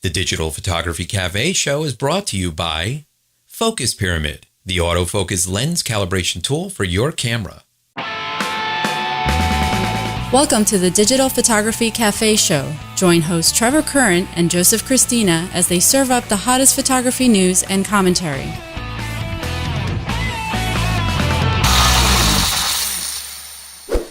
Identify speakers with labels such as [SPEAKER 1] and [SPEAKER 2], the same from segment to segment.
[SPEAKER 1] The Digital Photography Cafe show is brought to you by Focus Pyramid, the autofocus lens calibration tool for your camera.
[SPEAKER 2] Welcome to the Digital Photography Cafe show. Join host Trevor Current and Joseph Christina as they serve up the hottest photography news and commentary.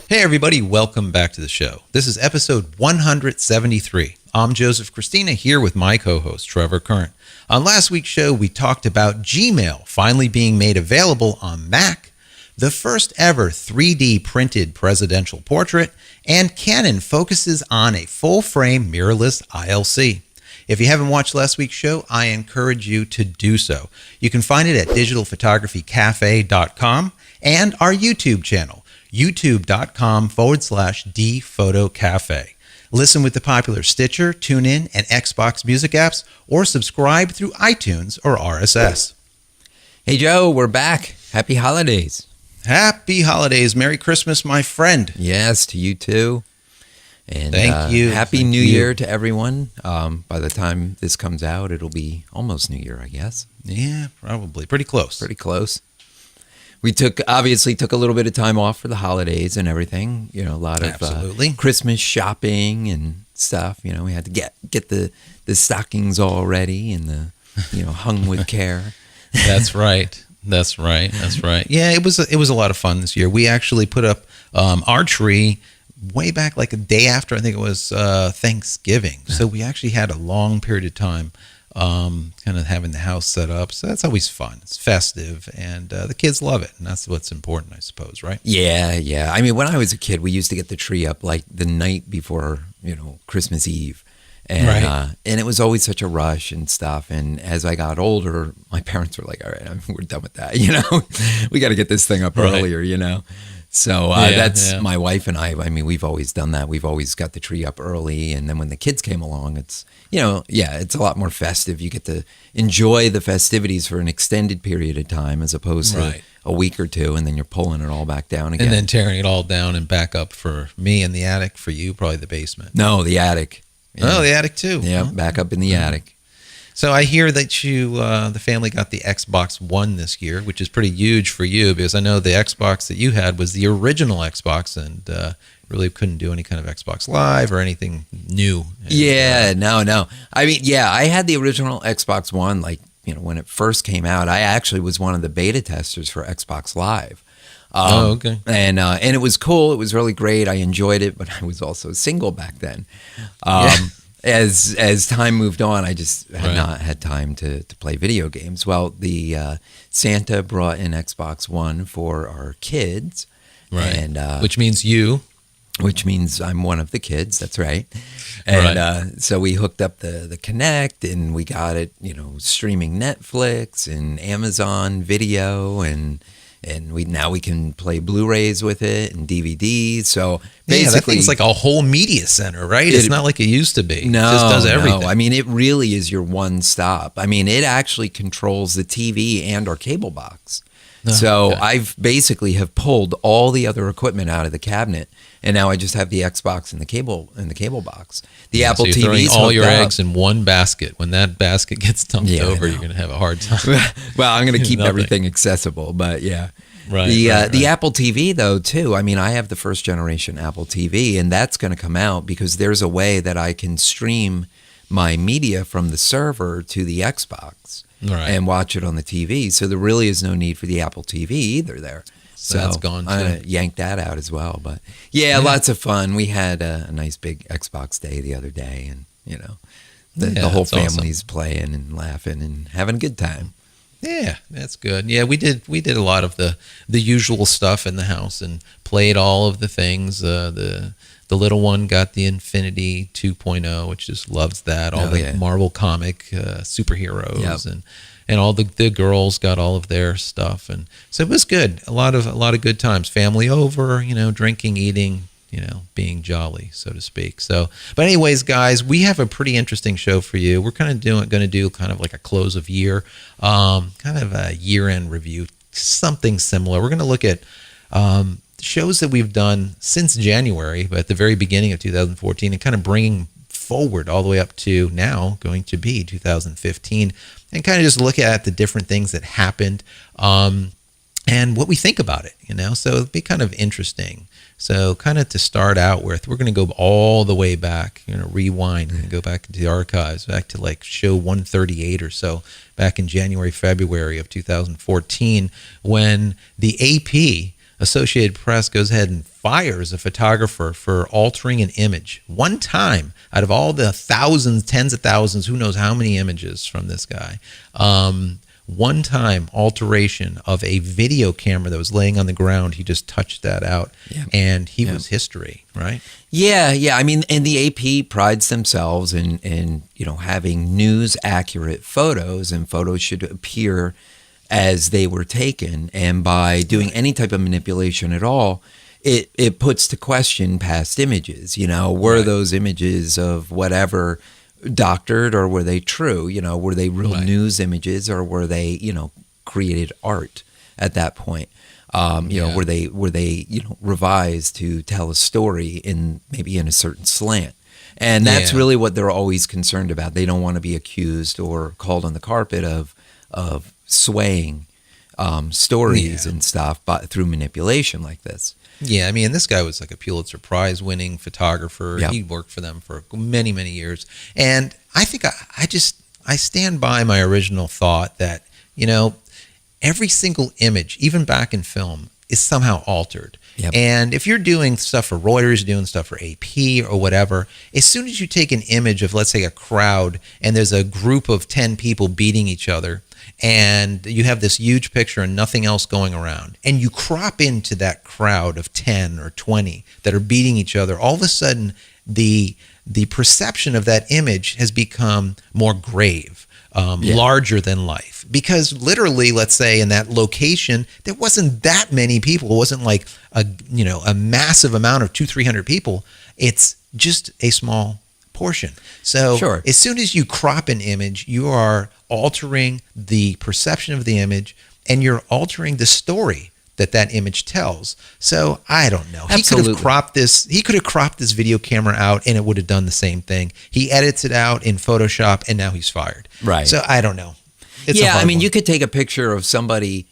[SPEAKER 3] Hey everybody, welcome back to the show. This is episode 173. I'm Joseph Christina here with my co-host Trevor Current. On last week's show, we talked about Gmail finally being made available on Mac, the first ever 3D printed presidential portrait, and Canon focuses on a full-frame mirrorless ILC. If you haven't watched last week's show, I encourage you to do so. You can find it at digitalphotographycafe.com and our YouTube channel, youtube.com/dphotocafe. Listen with the popular Stitcher, TuneIn, and Xbox Music apps, or subscribe through iTunes or RSS.
[SPEAKER 1] Hey Joe, we're back. Happy holidays.
[SPEAKER 3] Happy holidays. Merry Christmas, my friend.
[SPEAKER 1] Yes, to you too. And
[SPEAKER 3] Thank you.
[SPEAKER 1] Happy New Year to everyone. By the time this comes out, it'll be almost New Year, I guess.
[SPEAKER 3] Yeah, probably. Pretty close.
[SPEAKER 1] Pretty close. We obviously took a little bit of time off for the holidays and everything. You know, a lot of Christmas shopping and stuff. You know, we had to get the stockings all ready and hung with care.
[SPEAKER 3] That's right. That's right. Yeah, it was a lot of fun this year. We actually put up our tree way back, like a day after, I think it was Thanksgiving. So we actually had a long period of time kind of having the house set up. So that's always fun. It's festive, and the kids love it, and that's what's important, I suppose, right?
[SPEAKER 1] Yeah. I mean, when I was a kid, we used to get the tree up like the night before, Christmas Eve. And,
[SPEAKER 3] right.
[SPEAKER 1] And it was always such a rush and stuff. And as I got older, my parents were like, all right, we're done with that. We got to get this thing up earlier, So that's my wife and I mean, we've always done that. We've always got the tree up early. And then when the kids came along, it's, it's a lot more festive. You get to enjoy the festivities for an extended period of time as opposed to a week or two. And then you're pulling it all back down again.
[SPEAKER 3] And then tearing it all down and back up for me in the attic, for you, probably the basement.
[SPEAKER 1] No, the attic.
[SPEAKER 3] Yeah. Oh, the attic too.
[SPEAKER 1] Yeah, back up in the attic.
[SPEAKER 3] So I hear that you, the family got the Xbox One this year, which is pretty huge for you, because I know the Xbox that you had was the original Xbox, and really couldn't do any kind of Xbox Live or anything new. And,
[SPEAKER 1] no. I mean, I had the original Xbox One, when it first came out. I actually was one of the beta testers for Xbox Live.
[SPEAKER 3] Okay.
[SPEAKER 1] And it was cool. It was really great. I enjoyed it, but I was also single back then. As time moved on, I just had not had time to play video games. Well, the Santa brought in Xbox One for our kids,
[SPEAKER 3] and which means you.
[SPEAKER 1] Which means I'm one of the kids. That's right. And so we hooked up the Kinect, and we got it, streaming Netflix and Amazon Video, and we can play Blu-rays with it and DVDs. So basically,
[SPEAKER 3] that thing's like a whole media center, right? It's not like it used to be.
[SPEAKER 1] No,
[SPEAKER 3] it just does everything.
[SPEAKER 1] No. I mean, it really is your one stop. I mean, it actually controls the TV and our cable box. I've basically have pulled all the other equipment out of the cabinet, and now I just have the Xbox and the cable box. The Apple
[SPEAKER 3] so you're
[SPEAKER 1] TV's
[SPEAKER 3] throwing all your
[SPEAKER 1] up.
[SPEAKER 3] eggs in one basket. When that basket gets dumped over, you're going to have a hard time.
[SPEAKER 1] Well, I'm going to keep everything accessible, but yeah. The Apple TV, though, too. I mean, I have the first generation Apple TV, and that's going to come out because there's a way that I can stream my media from the server to the Xbox and watch it on the TV. So there really is no need for the Apple TV either there. So
[SPEAKER 3] that's gone too.
[SPEAKER 1] I'm going to yank that out as well. But lots of fun. We had a nice big Xbox day the other day, and, the whole family's playing and laughing and having a good time.
[SPEAKER 3] Yeah, that's good. Yeah, we did a lot of the usual stuff in the house and played all of the things. The little one got the Infinity 2.0, which just loves that. All the Marvel comic superheroes and all the girls got all of their stuff, and so it was good. A lot of good times. Family over, drinking, eating, being jolly, so to speak. So, but anyways, guys, we have a pretty interesting show for you. We're going to do kind of like a close of year, kind of a year-end review, something similar. We're going to look at shows that we've done since January, but at the very beginning of 2014, and kind of bringing forward all the way up to now going to be 2015, and kind of just look at the different things that happened and what we think about it, So it'd be kind of interesting. So kind of to start out with, we're going to go all the way back, rewind and go back into the archives, back to like show 138 or so, back in January, February of 2014, when the AP, Associated Press, goes ahead and fires a photographer for altering an image one time out of all the thousands, tens of thousands, who knows how many images from this guy. One time alteration of a video camera that was laying on the ground. He just touched that out, and he was history, right?
[SPEAKER 1] Yeah. I mean, and the AP prides themselves in having news accurate photos, and photos should appear as they were taken. And by doing any type of manipulation at all, it puts to question past images. Were those images of whatever doctored, or were they true? Were they real news images, or were they created art at that point? Were they revised to tell a story in a certain slant? And that's really what they're always concerned about. They don't want to be accused or called on the carpet of swaying stories and stuff, but through manipulation like this.
[SPEAKER 3] Yeah, I mean, this guy was like a Pulitzer Prize winning photographer. Yep. He worked for them for many, many years. And I think I stand by my original thought that, every single image, even back in film, is somehow altered. Yep. And if you're doing stuff for Reuters, doing stuff for AP or whatever, as soon as you take an image of, let's say, a crowd, and there's a group of 10 people beating each other, and you have this huge picture and nothing else going around, and you crop into that crowd of 10 or 20 that are beating each other, all of a sudden the perception of that image has become more grave, larger than life. Because literally, let's say in that location, there wasn't that many people. It wasn't like a massive amount of 200-300 people. It's just a small portion. So as soon as you crop an image, you are altering the perception of the image, and you're altering the story that image tells. So I don't know. Absolutely. He could have cropped this video camera out, and it would have done the same thing. He edits it out in Photoshop, and now he's fired.
[SPEAKER 1] Right.
[SPEAKER 3] So I don't know.
[SPEAKER 1] You could take a picture of somebody,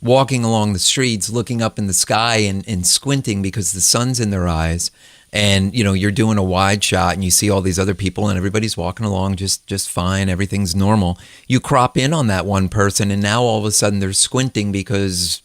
[SPEAKER 1] walking along the streets, looking up in the sky and squinting because the sun's in their eyes. And, you're doing a wide shot and you see all these other people and everybody's walking along just fine. Everything's normal. You crop in on that one person, and now all of a sudden they're squinting because,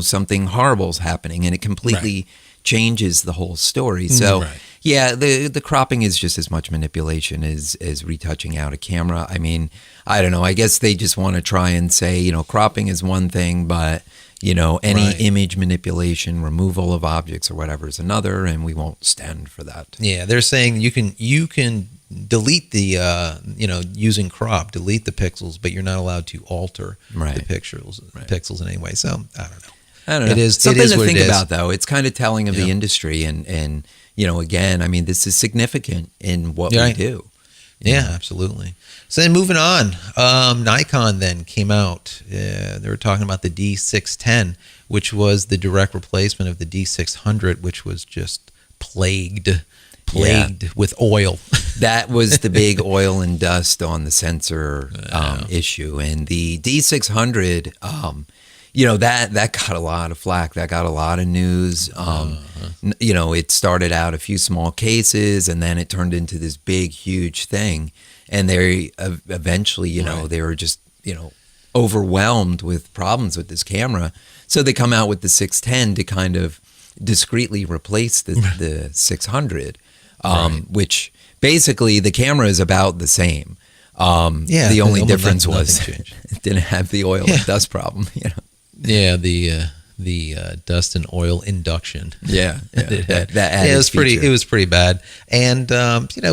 [SPEAKER 1] something horrible's happening, and it completely changes the whole story. So, the cropping is just as much manipulation as retouching out a camera. I mean, I don't know. I guess they just want to try and say, cropping is one thing, but any image manipulation, removal of objects or whatever is another, and we won't stand for that.
[SPEAKER 3] Yeah, they're saying you can delete the using crop, delete the pixels, but you're not allowed to alter the pixels in any way. So I don't know.
[SPEAKER 1] It is something to think about, though. It's kind of telling of the industry, and again, I mean, this is significant in what we do.
[SPEAKER 3] Yeah, absolutely. So then moving on, Nikon then came out. They were talking about the D610, which was the direct replacement of the D600, which was just plagued with oil.
[SPEAKER 1] That was the big oil and dust on the sensor issue. And the D600, that got a lot of flack. That got a lot of news. It started out a few small cases, and then it turned into this big, huge thing. And they eventually, they were just, overwhelmed with problems with this camera. So they come out with the 610 to kind of discreetly replace the 600, which basically the camera is about the same. The only difference was it didn't have the oil and dust problem.
[SPEAKER 3] Yeah, the dust and oil induction.
[SPEAKER 1] It
[SPEAKER 3] was pretty bad. And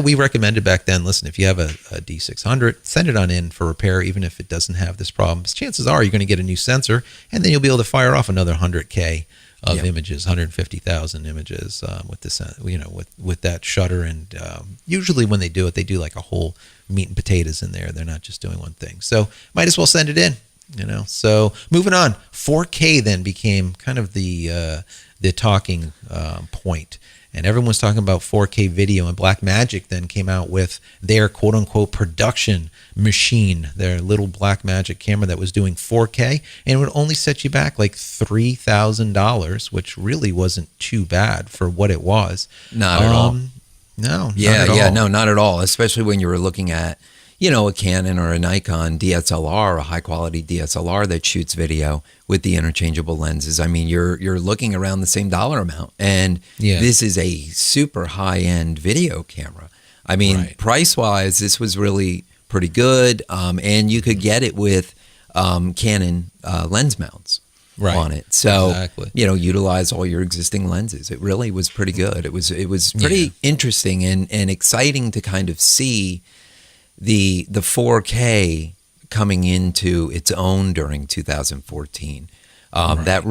[SPEAKER 3] we recommended back then, listen, if you have a D600, send it on in for repair, even if it doesn't have this problem. Chances are you're going to get a new sensor, and then you'll be able to fire off another 100K of images, 150,000 images with this, with that shutter. And usually when they do it, they do like a whole meat and potatoes in there. They're not just doing one thing. So might as well send it in. So moving on, 4K then became kind of the talking point, and everyone was talking about 4K video, and Blackmagic then came out with their quote-unquote production machine, their little Blackmagic camera that was doing 4K, and it would only set you back like $3,000, which really wasn't too bad for what it was.
[SPEAKER 1] Not at all.
[SPEAKER 3] No,
[SPEAKER 1] not at all. Especially when you were looking at, a Canon or a Nikon DSLR, a high quality DSLR that shoots video with the interchangeable lenses. I mean, you're looking around the same dollar amount, and this is a super high end video camera. I mean, price wise, this was really pretty good, and you could get it with Canon lens mounts. On it, so utilize all your existing lenses. It really was pretty good. It was pretty interesting and exciting to kind of see the 4K coming into its own during 2014. That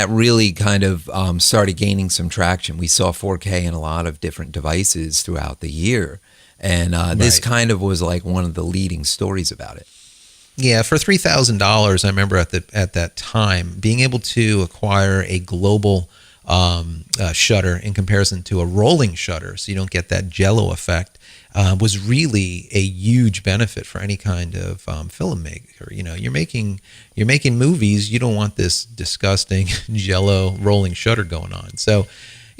[SPEAKER 1] really kind of started gaining some traction. We saw 4K in a lot of different devices throughout the year, and this kind of was like one of the leading stories about it.
[SPEAKER 3] Yeah, for $3,000, I remember at that time being able to acquire a global shutter in comparison to a rolling shutter, so you don't get that jello effect, was really a huge benefit for any kind of filmmaker. You're making movies. You don't want this disgusting jello rolling shutter going on. So,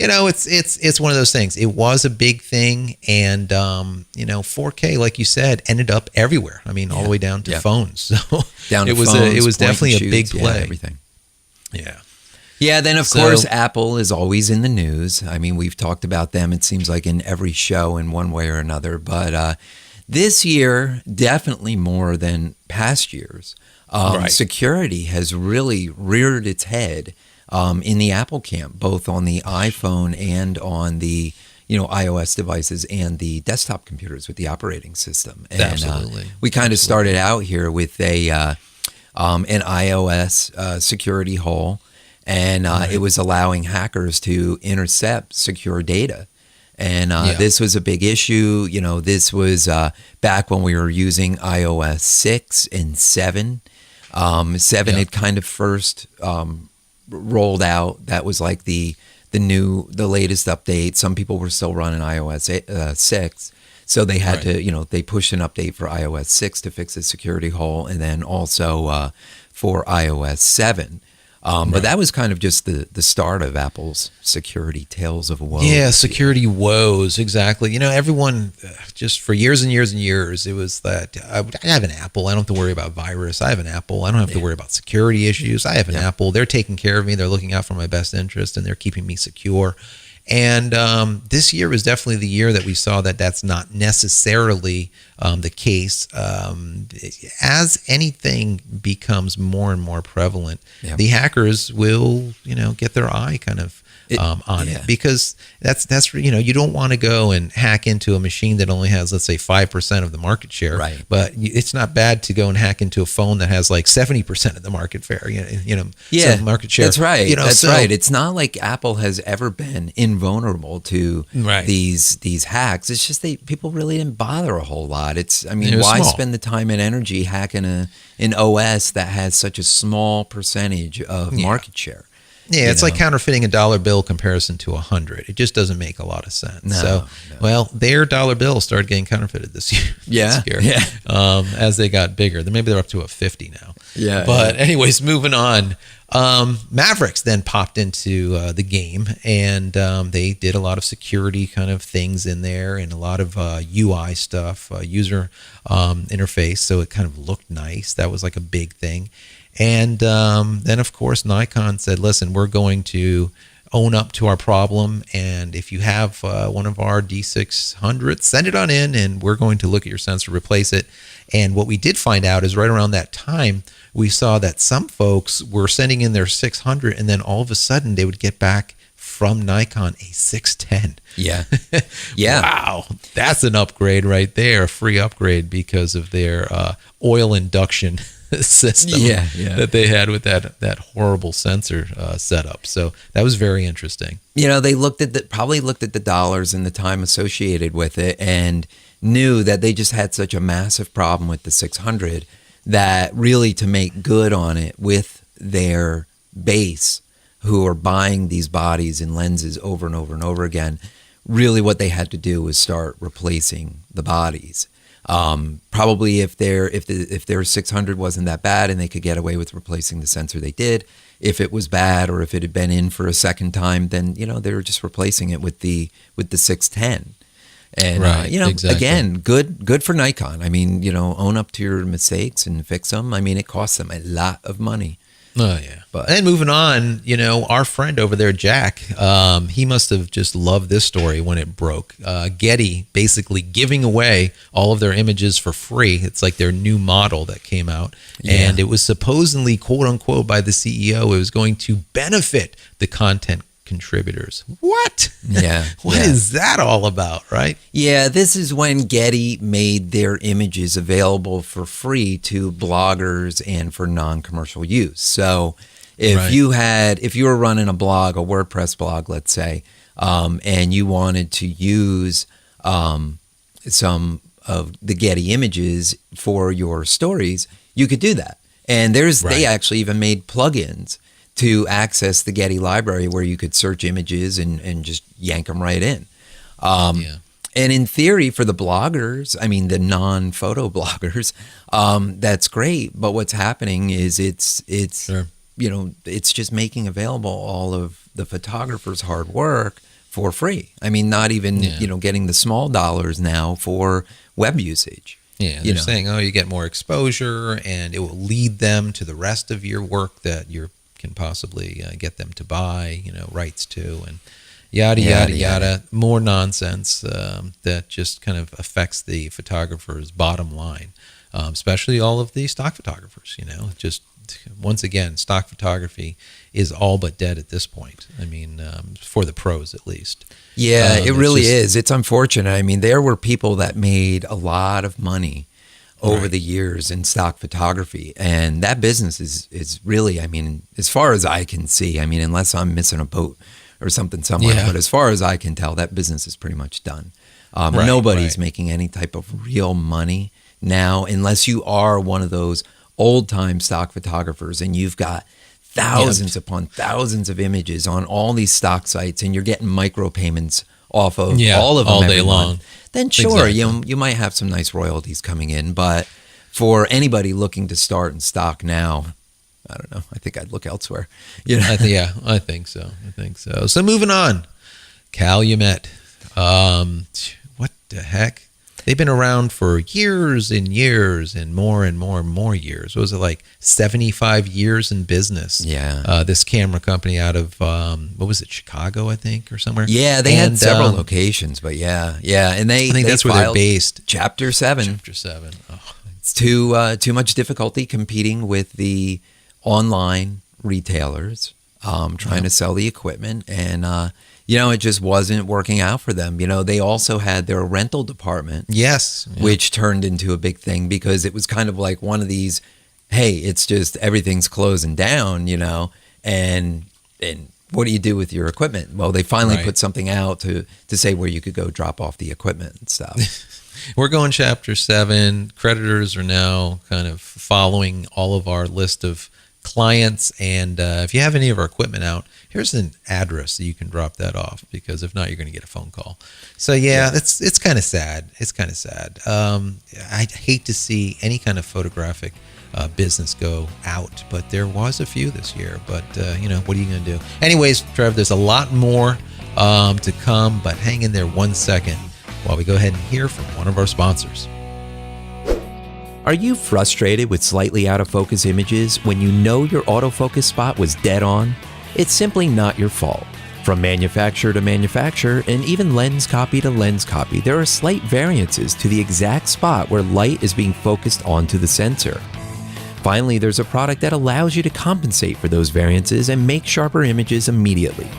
[SPEAKER 3] it's one of those things. It was a big thing, and 4K, like you said, ended up everywhere. I mean, all the way down to phones. So it was definitely a big play.
[SPEAKER 1] Everything.
[SPEAKER 3] Yeah.
[SPEAKER 1] Yeah. Then of course, Apple is always in the news. I mean, we've talked about them. It seems like in every show in one way or another. But this year, definitely more than past years, security has really reared its head. In the Apple camp, both on the iPhone and on the iOS devices and the desktop computers with the operating system. And,
[SPEAKER 3] Absolutely.
[SPEAKER 1] We kind of started out here with an iOS security hole, and it was allowing hackers to intercept secure data. And this was a big issue. This was back when we were using iOS 6 and 7. 7 had kind of first rolled out. That was like the latest update. Some people were still running iOS 6, so they had to, they pushed an update for iOS 6 to fix the security hole, and then also for iOS 7. But that was kind of just the start of Apple's security tales of woes.
[SPEAKER 3] Yeah, security woes, exactly. Everyone, just for years and years and years, it was that I have an Apple. I don't have to worry about virus. I have an Apple. I don't have to worry about security issues. I have an Apple. They're taking care of me. They're looking out for my best interest, and they're keeping me secure. And this year was definitely the year that we saw that that's not necessarily the case. As anything becomes more and more prevalent, the hackers will, get their eye kind of on it, because that's you don't want to go and hack into a machine that only has, let's say, 5% of the market share.
[SPEAKER 1] Right.
[SPEAKER 3] But it's not bad to go and hack into a phone that has like 70% of the market share. So market share.
[SPEAKER 1] That's right. That's right. It's not like Apple has ever been invulnerable to these hacks. It's just people really didn't bother a whole lot. Why spend the time and energy hacking an OS that has such a small percentage of market share?
[SPEAKER 3] Yeah, it's like counterfeiting a dollar bill comparison to 100. It just doesn't make a lot of sense. Well, their dollar bill started getting counterfeited this year. As they got bigger. Maybe they're up to a 50 now.
[SPEAKER 1] Yeah.
[SPEAKER 3] But anyways, moving on. Mavericks then popped into the game, and they did a lot of security kind of things in there, and a lot of UI stuff, user interface. So it kind of looked nice. That was like a big thing. And then, of course, Nikon said, listen, we're going to own up to our problem. And if you have one of our D600s, send it on in, and we're going to look at your sensor, replace it. And what we did find out is right around that time, we saw that some folks were sending in their 600, and then all of a sudden they would get back from Nikon a 610.
[SPEAKER 1] Yeah.
[SPEAKER 3] Wow. That's an upgrade right there, a free upgrade because of their oil induction system that they had with that horrible sensor setup. So that was very interesting.
[SPEAKER 1] They probably looked at the dollars and the time associated with it, and knew that they just had such a massive problem with the 600 that really, to make good on it with their base, who are buying these bodies and lenses over and over and over again, really what they had to do was start replacing the bodies. Probably if their 600 wasn't that bad and they could get away with replacing the sensor, they did. If it was bad or if it had been in for a second time, then they were just replacing it with the 610. And exactly. Again, good for Nikon. I mean, own up to your mistakes and fix them. I mean, it costs them a lot of money.
[SPEAKER 3] Oh yeah. And moving on, our friend over there, Jack, he must have just loved this story when it broke. Getty basically giving away all of their images for free. It's like their new model that came out, and it was supposedly, quote unquote, by the CEO, it was going to benefit the content contributors. What?
[SPEAKER 1] Yeah.
[SPEAKER 3] What is that all about, right?
[SPEAKER 1] Yeah, this is when Getty made their images available for free to bloggers and for non-commercial use. So if you were running a blog, a WordPress blog, let's say, and you wanted to use some of the Getty images for your stories, you could do that. And they actually even made plugins to access the Getty library where you could search images and just yank them right in. And in theory, for the bloggers, I mean, the non-photo bloggers, that's great. But what's happening is it's just making available all of the photographers' hard work for free. I mean, not even, getting the small dollars now for web usage.
[SPEAKER 3] Yeah, they're saying, you get more exposure and it will lead them to the rest of your work that you can possibly get them to buy, rights to, and yada. More nonsense that just kind of affects the photographer's bottom line, especially all of the stock photographers. Just once again, stock photography is all but dead at this point. I mean, for the pros at least.
[SPEAKER 1] Yeah, it really is. It's unfortunate. I mean, there were people that made a lot of money over the years in stock photography, and that business is really, I mean, as far as I can see, I mean, unless I'm missing a boat or something somewhere, but as far as I can tell, that business is pretty much done. Nobody's making any type of real money now, unless you are one of those old-time stock photographers and you've got thousands upon thousands of images on all these stock sites and you're getting micropayments off of all of them
[SPEAKER 3] all day long.
[SPEAKER 1] Then sure, you might have some nice royalties coming in. But for anybody looking to start in stock now, I don't know. I think I'd look elsewhere.
[SPEAKER 3] I think so. So moving on, Calumet. What the heck? They've been around for years and years and more years. What was it, like 75 years in business?
[SPEAKER 1] Yeah.
[SPEAKER 3] This camera company out of, what was it, Chicago, I think, or somewhere?
[SPEAKER 1] Yeah, they had several locations, but yeah. And
[SPEAKER 3] I think that's where they're based.
[SPEAKER 1] Chapter 7.
[SPEAKER 3] Chapter 7. Oh.
[SPEAKER 1] It's too much difficulty competing with the online retailers trying to sell the equipment, and it just wasn't working out for them. They also had their rental department, which turned into a big thing because it was kind of like one of these, hey, it's just everything's closing down, and what do you do with your equipment? Well, they finally put something out to say where you could go drop off the equipment and stuff.
[SPEAKER 3] We're going Chapter 7. Creditors are now kind of following all of our list of clients, and if you have any of our equipment out, here's an address that you can drop that off, because if not, you're going to get a phone call. So it's kind of sad. I hate to see any kind of photographic business go out, but there was a few this year. But what are you going to do? Anyways, Trev, there's a lot more to come, but hang in there 1 second while we go ahead and hear from one of our sponsors.
[SPEAKER 4] Are you frustrated with slightly out of focus images when you know your autofocus spot was dead on? It's simply not your fault. From manufacturer to manufacturer, and even lens copy to lens copy, there are slight variances to the exact spot where light is being focused onto the sensor. Finally, there's a product that allows you to compensate for those variances and make sharper images immediately.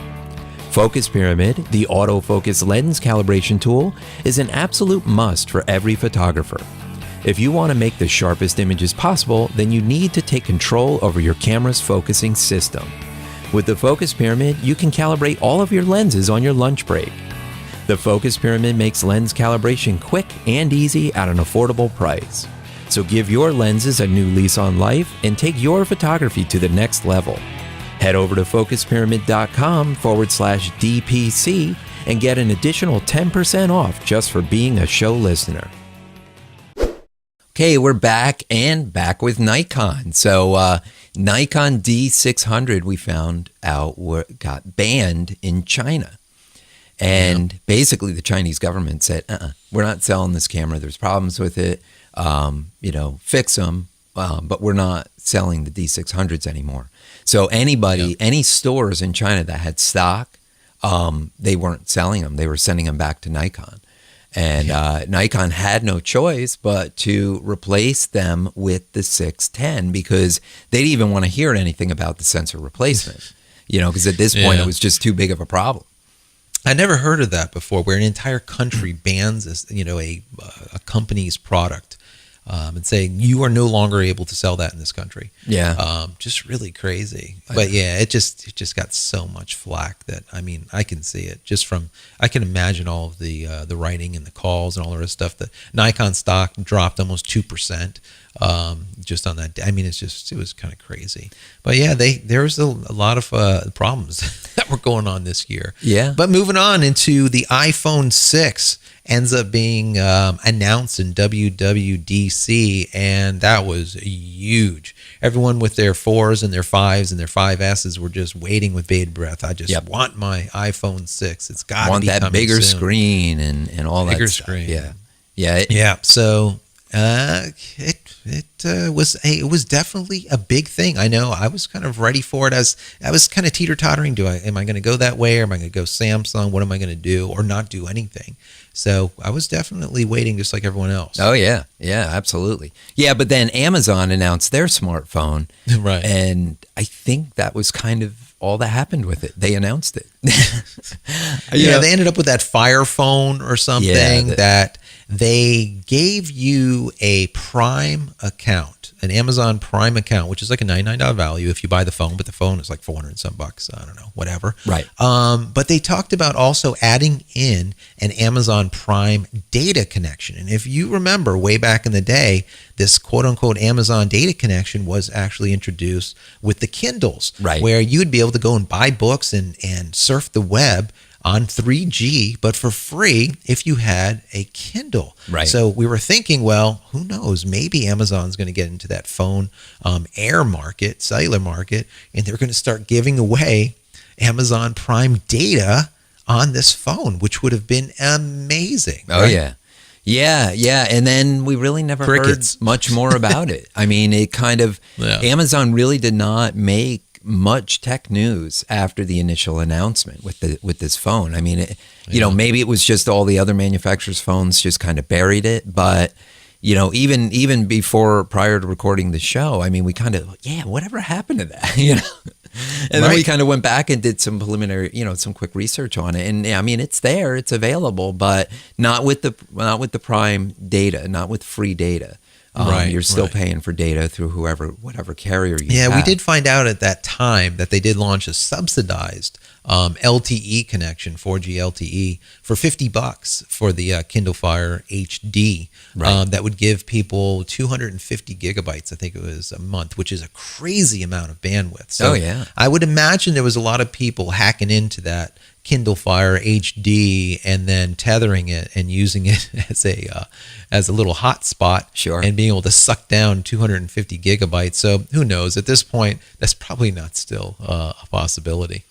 [SPEAKER 4] Focus Pyramid, the autofocus lens calibration tool, is an absolute must for every photographer. If you want to make the sharpest images possible, then you need to take control over your camera's focusing system. With the Focus Pyramid, you can calibrate all of your lenses on your lunch break. The Focus Pyramid makes lens calibration quick and easy at an affordable price. So give your lenses a new lease on life and take your photography to the next level. Head over to focuspyramid.com/DPC and get an additional 10% off just for being a show listener.
[SPEAKER 1] Okay, we're back with Nikon. So Nikon D600, we found out, got banned in China. And basically the Chinese government said, we're not selling this camera. There's problems with it. Fix them. But we're not selling the D600s anymore. So any stores in China that had stock, they weren't selling them. They were sending them back to Nikon. And Nikon had no choice but to replace them with the 610 because they didn't even want to hear anything about the sensor replacement, because at this point it was just too big of a problem.
[SPEAKER 3] I never heard of that before, where an entire country bans a company's product. And saying you are no longer able to sell that in this country.
[SPEAKER 1] Yeah.
[SPEAKER 3] Just really crazy. But yeah, it just got so much flack that, I can see it I can imagine all of the writing and the calls and all the rest of stuff. The Nikon stock dropped almost 2%, just on that day. It was kind of crazy. But yeah, there was a lot of problems that were going on this year.
[SPEAKER 1] Yeah.
[SPEAKER 3] But moving on into the iPhone 6. Ends up being announced in WWDC, and that was huge. Everyone with their 4s and their 5s and their 5Ss were just waiting with bated breath. I just want my iPhone 6. It's got to be
[SPEAKER 1] that
[SPEAKER 3] coming
[SPEAKER 1] bigger
[SPEAKER 3] soon.
[SPEAKER 1] Screen and all
[SPEAKER 3] bigger
[SPEAKER 1] that stuff.
[SPEAKER 3] Screen.
[SPEAKER 1] Yeah.
[SPEAKER 3] So it was definitely a big thing. I know I was kind of ready for it. I was kind of teeter-tottering. Am I going to go that way, or am I going to go Samsung? What am I going to do, or not do anything? So I was definitely waiting just like everyone else.
[SPEAKER 1] Oh, yeah. Yeah, absolutely. Yeah, but then Amazon announced their smartphone.
[SPEAKER 3] Right.
[SPEAKER 1] And I think that was kind of all that happened with it. They announced it.
[SPEAKER 3] They ended up with that Fire Phone or something that they gave you a Prime account, an Amazon Prime account, which is like a $99 value if you buy the phone, but the phone is like $400 and some bucks. I don't know, whatever.
[SPEAKER 1] Right.
[SPEAKER 3] But they talked about also adding in an Amazon Prime data connection. And if you remember way back in the day, this quote unquote Amazon data connection was actually introduced with the Kindles,
[SPEAKER 1] right,
[SPEAKER 3] where you'd be able to go and buy books and surf the web on 3G, but for free if you had a Kindle.
[SPEAKER 1] Right.
[SPEAKER 3] So we were thinking, well, who knows? Maybe Amazon's going to get into that phone air market, cellular market, and they're going to start giving away Amazon Prime data on this phone, which would have been amazing.
[SPEAKER 1] Oh, right? Yeah. And then we really never heard much more about it. It kind of, Amazon really did not make much tech news after the initial announcement with this phone. Maybe it was just all the other manufacturers' phones just kind of buried it, but even prior to recording the show, we kind of, whatever happened to that, And then we kind of went back and did some preliminary, some quick research on it, and it's there, it's available, but not with the Prime data, not with free data. You're still paying for data through whatever carrier you have.
[SPEAKER 3] Yeah, we did find out at that time that they did launch a subsidized LTE connection, 4G LTE, for $50 for the Kindle Fire HD.
[SPEAKER 1] Right.
[SPEAKER 3] That would give people 250 gigabytes, I think it was, a month, which is a crazy amount of bandwidth. So I would imagine there was a lot of people hacking into that Kindle Fire HD and then tethering it and using it as a little hotspot, and being able to suck down 250 gigabytes. So who knows? At this point, that's probably not still a possibility.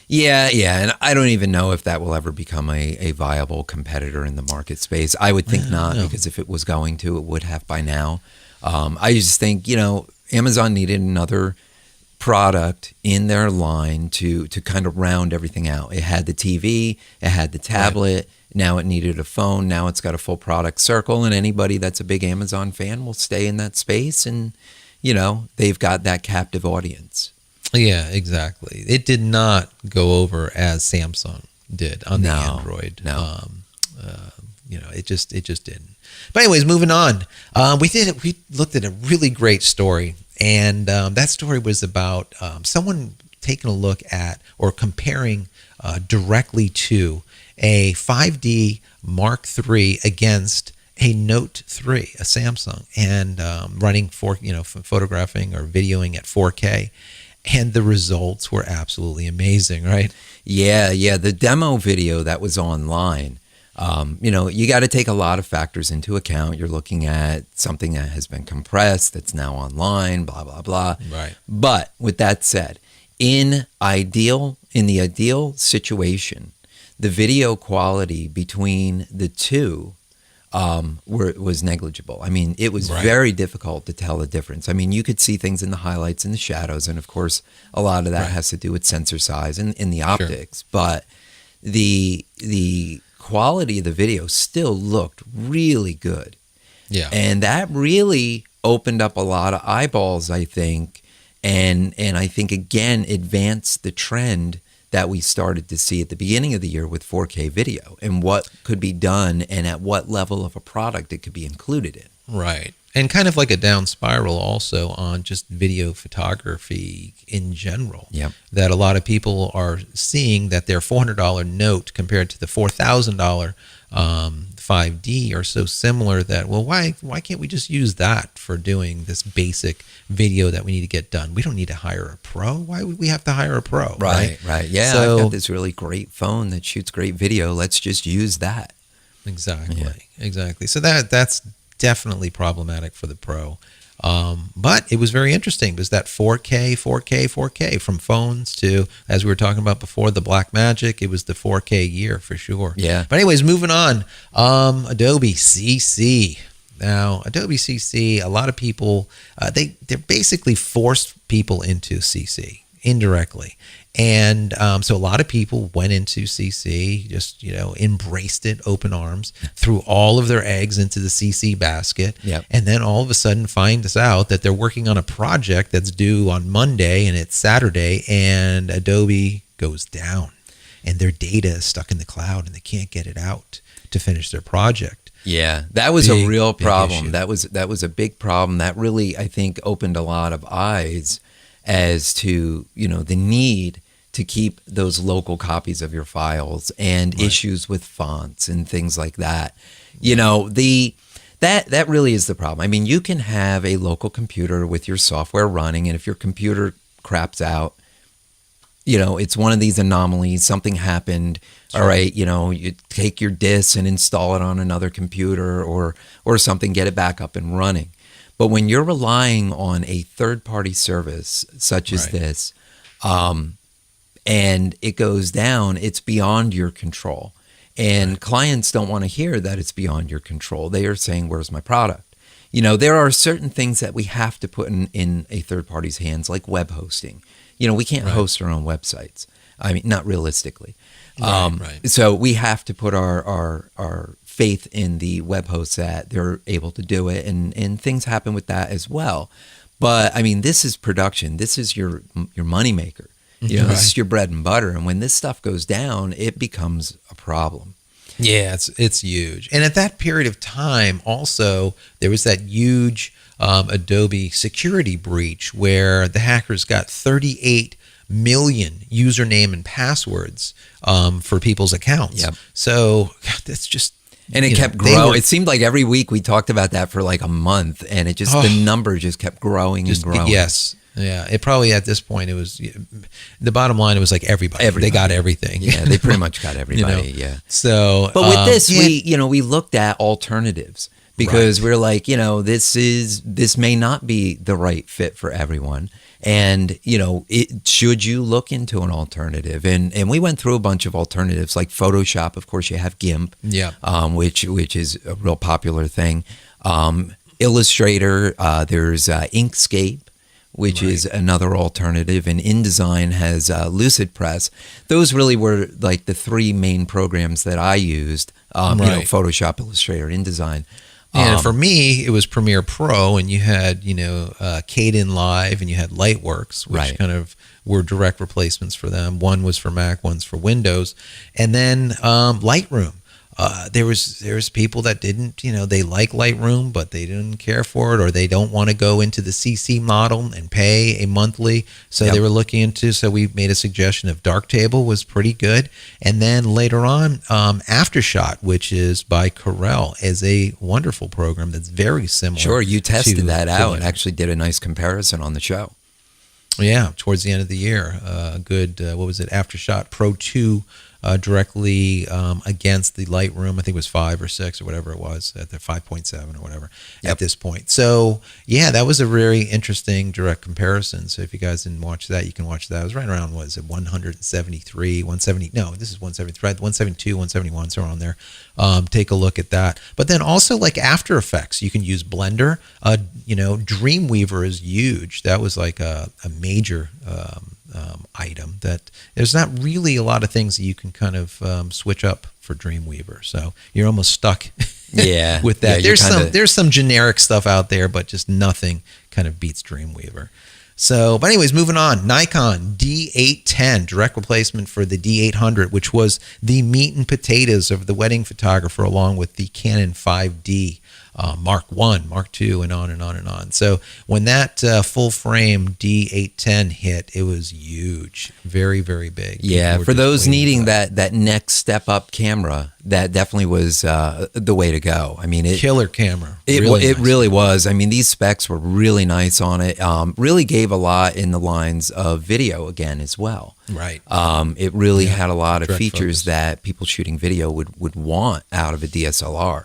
[SPEAKER 1] Yeah, and I don't even know if that will ever become a viable competitor in the market space. I would think not, because if it was going to, it would have by now. I just think, Amazon needed another product in their line to kind of round everything out. It had the TV, it had the tablet, now it needed a phone, now it's got a full product circle, and anybody that's a big Amazon fan will stay in that space, and they've got that captive audience.
[SPEAKER 3] Yeah, exactly. It did not go over as Samsung did on the Android.
[SPEAKER 1] No.
[SPEAKER 3] It just didn't. But anyways, moving on. We looked at a really great story, and that story was about someone taking a look at or comparing directly to a 5D Mark III against a Note 3, a Samsung, and running photographing or videoing at 4K. and the results were absolutely amazing, right?
[SPEAKER 1] Yeah. The demo video that was online, you got to take a lot of factors into account. You're looking at something that has been compressed, that's now online, blah, blah, blah.
[SPEAKER 3] Right.
[SPEAKER 1] But with that said, in the ideal situation, the video quality between the two was negligible. I mean, it was very difficult to tell the difference. I mean, you could see things in the highlights and the shadows, and of course, a lot of that has to do with sensor size and in the optics. Sure. But the quality of the video still looked really good.
[SPEAKER 3] Yeah,
[SPEAKER 1] and that really opened up a lot of eyeballs, I think, and I think again advanced the trend that we started to see at the beginning of the year with 4K video and what could be done and at what level of a product it could be included in.
[SPEAKER 3] Right. And kind of like a down spiral also on just video photography in general.
[SPEAKER 1] Yep.
[SPEAKER 3] That a lot of people are seeing that their $400 note compared to the $4,000 5D are so similar that, well, why can't we just use that for doing this basic video that we need to get done? We don't need to hire a pro. Why would we have to hire a pro?
[SPEAKER 1] Right. Yeah, so, I've got this really great phone that shoots great video. Let's just use that.
[SPEAKER 3] Exactly. So that's definitely problematic for the pro. But it was very interesting because that 4K from phones to, as we were talking about before, the Blackmagic, it was the 4K year for sure.
[SPEAKER 1] Yeah.
[SPEAKER 3] But anyways, moving on, Adobe CC. Now, Adobe CC, a lot of people, they're basically forced people into CC indirectly. And so a lot of people went into CC, just, embraced it, open arms, threw all of their eggs into the CC basket.
[SPEAKER 1] Yep.
[SPEAKER 3] And then all of a sudden finds out that they're working on a project that's due on Monday and it's Saturday, and Adobe goes down and their data is stuck in the cloud and they can't get it out to finish their project.
[SPEAKER 1] Yeah, that was a real problem. That was a big problem. That really, I think, opened a lot of eyes as to, the need to keep those local copies of your files and issues with fonts and things like that. That really is the problem. I mean, you can have a local computer with your software running, and if your computer craps out, it's one of these anomalies. Something happened. All right, you take your disk and install it on another computer or something, get it back up and running. But when you're relying on a third-party service such as this, and it goes down, it's beyond your control. And clients don't want to hear that it's beyond your control. They are saying, where's my product? There are certain things that we have to put in a third party's hands, like web hosting. We can't host our own websites. I mean, not realistically. So we have to put our faith in the web hosts that they're able to do it, and things happen with that as well. But I mean, this is production. This is your moneymaker. This is your bread and butter. And when this stuff goes down, it becomes a problem.
[SPEAKER 3] Yeah, it's huge. And at that period of time, also, there was that huge Adobe security breach where the hackers got 38 million username and passwords for people's accounts.
[SPEAKER 1] Yep.
[SPEAKER 3] So that's just...
[SPEAKER 1] And it kept growing. It seemed like every week we talked about that for like a month, and it just the number just kept growing and growing.
[SPEAKER 3] Yes. Yeah, it probably at this point, it was the bottom line. It was like everybody. They got everything.
[SPEAKER 1] Yeah, they pretty much got everybody. Yeah.
[SPEAKER 3] So,
[SPEAKER 1] but with this, we looked at alternatives because we're like, this may not be the right fit for everyone, and should you look into an alternative? And we went through a bunch of alternatives like Photoshop. Of course, you have GIMP, which is a real popular thing. Illustrator, there's Inkscape, which is another alternative, and InDesign has LucidPress. Those really were like the three main programs that I used, Photoshop, Illustrator, InDesign.
[SPEAKER 3] And for me, it was Premiere Pro, and you had, Kdenlive, and you had Lightworks, which kind of were direct replacements for them. One was for Mac, one's for Windows. And then Lightroom. There's people that didn't, they like Lightroom, but they didn't care for it, or they don't want to go into the CC model and pay a monthly. So they were looking into, so we made a suggestion of Darktable was pretty good. And then later on, Aftershot, which is by Corel, is a wonderful program that's very similar.
[SPEAKER 1] Sure, you tested that out and actually did a nice comparison on the show.
[SPEAKER 3] Yeah, towards the end of the year, good. What was it? Aftershock Pro 2 directly against the Lightroom. I think it was 5 or 6 or whatever it was at the 5.7 or whatever at this point. So yeah, that was a very interesting direct comparison. So if you guys didn't watch that, you can watch that. It was right around, what is it, 173, 170? No, this is 173, 172, 171, so around there. Take a look at that. But then also like After Effects, you can use Blender. Dreamweaver is huge. That was like a major item that there's not really a lot of things that you can kind of switch up for Dreamweaver. So you're almost stuck with that. There's some generic stuff out there, but just nothing kind of beats Dreamweaver. So, but anyways, moving on. Nikon D810, direct replacement for the D800, which was the meat and potatoes of the wedding photographer, along with the Canon 5D. Mark 1, Mark 2, and on and on and on. So when that full frame D810 hit, it was huge, very, very big.
[SPEAKER 1] Yeah, for those needing that next step up camera, that definitely was the way to go. I mean,
[SPEAKER 3] killer camera.
[SPEAKER 1] It really was. I mean, these specs were really nice on it. Really gave a lot in the lines of video again as well.
[SPEAKER 3] Right.
[SPEAKER 1] It really had a lot of features that people shooting video would want out of a DSLR.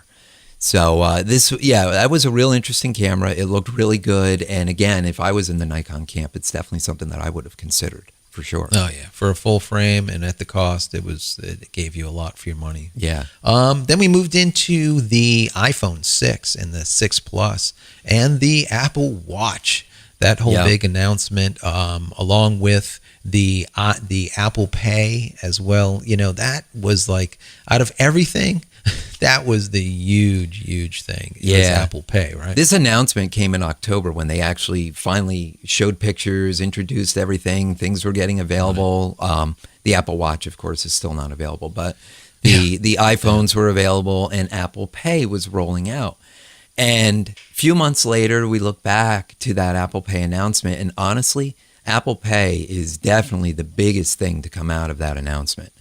[SPEAKER 1] So that was a real interesting camera. It looked really good. And again, if I was in the Nikon camp, it's definitely something that I would have considered for sure.
[SPEAKER 3] Oh yeah, for a full frame and at the cost, it gave you a lot for your money.
[SPEAKER 1] Yeah.
[SPEAKER 3] Then we moved into the iPhone 6 and the 6 Plus and the Apple Watch. That whole big announcement, along with the Apple Pay as well. That was like, out of everything, that was the huge thing. It was Apple Pay, right?
[SPEAKER 1] This announcement came in October when they actually finally showed pictures, introduced everything. Things were getting available. Right. The Apple Watch, of course, is still not available, but the iPhones were available and Apple Pay was rolling out. And a few months later, we look back to that Apple Pay announcement, and honestly, Apple Pay is definitely the biggest thing to come out of that announcement.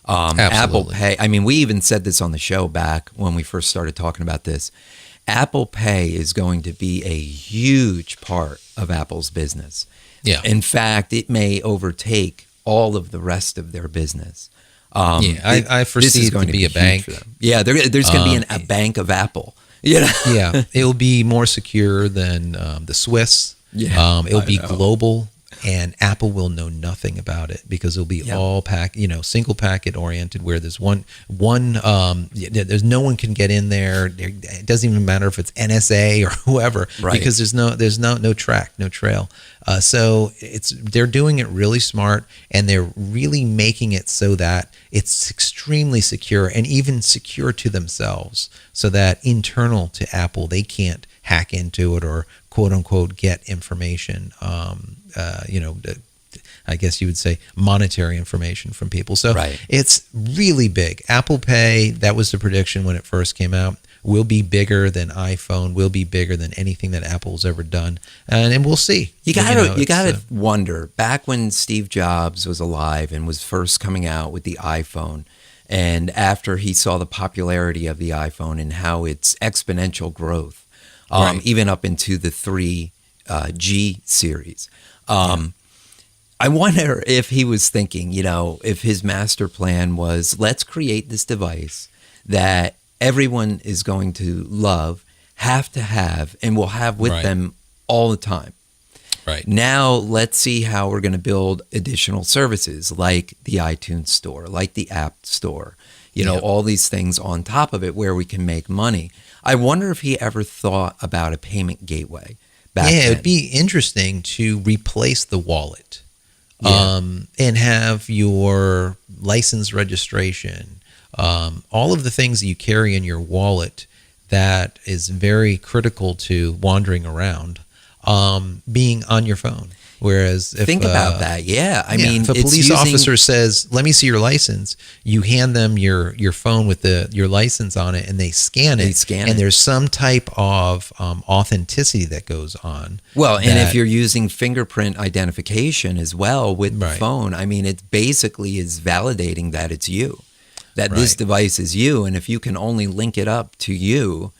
[SPEAKER 1] Apple Pay, I mean, we even said this on the show back when we first started talking about this. Apple Pay is going to be a huge part of Apple's business.
[SPEAKER 3] Yeah.
[SPEAKER 1] In fact, it may overtake all of the rest of their business.
[SPEAKER 3] I foresee it to be a bank.
[SPEAKER 1] Yeah, there's going to be a bank of Apple.
[SPEAKER 3] Yeah, it'll be more secure than the Swiss.
[SPEAKER 1] Yeah,
[SPEAKER 3] it'll be global. And Apple will know nothing about it because it'll be all single packet oriented, where there's there's no one can get in there. It doesn't even matter if it's NSA or whoever, because there's no track, no trail. So they're doing it really smart, and they're really making it so that it's extremely secure and even secure to themselves, so that internal to Apple, they can't hack into it or quote unquote get information. I guess you would say monetary information from people. So it's really big. Apple Pay, that was the prediction when it first came out, will be bigger than iPhone, will be bigger than anything that Apple's ever done. And we'll see.
[SPEAKER 1] You gotta wonder, back when Steve Jobs was alive and was first coming out with the iPhone, and after he saw the popularity of the iPhone and how its exponential growth, even up into the 3G series. I wonder if he was thinking, if his master plan was, let's create this device that everyone is going to love, have to have, and will have with them all the time.
[SPEAKER 3] Right.
[SPEAKER 1] Now, let's see how we're going to build additional services like the iTunes Store, like the App Store, all these things on top of it where we can make money. I wonder if he ever thought about a payment gateway.
[SPEAKER 3] It would be interesting to replace the wallet and have your license registration, all of the things that you carry in your wallet that is very critical to wandering around, being on your phone. Whereas
[SPEAKER 1] think about that. I mean,
[SPEAKER 3] if a police officer says, "Let me see your license," you hand them your phone with your license on it, and they scan it. And there's some type of authenticity that goes on.
[SPEAKER 1] Well, and if you're using fingerprint identification as well with the phone, I mean, it basically is validating that it's you, that this device is you, and if you can only link it up to you,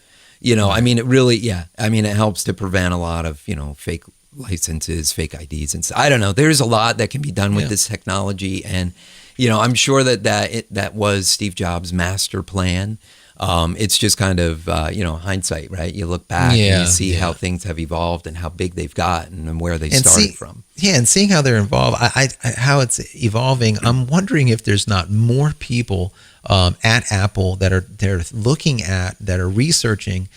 [SPEAKER 1] I mean, it really, I mean, it helps to prevent a lot of fake licenses, fake IDs, and I don't know. There's a lot that can be done with this technology, and I'm sure that was Steve Jobs' master plan. It's just kind of hindsight, right? You look back and you see how things have evolved and how big they've gotten and where they started from.
[SPEAKER 3] Yeah, and seeing how they're involved, how it's evolving. I'm wondering if there's not more people at Apple they're looking at, that are researching,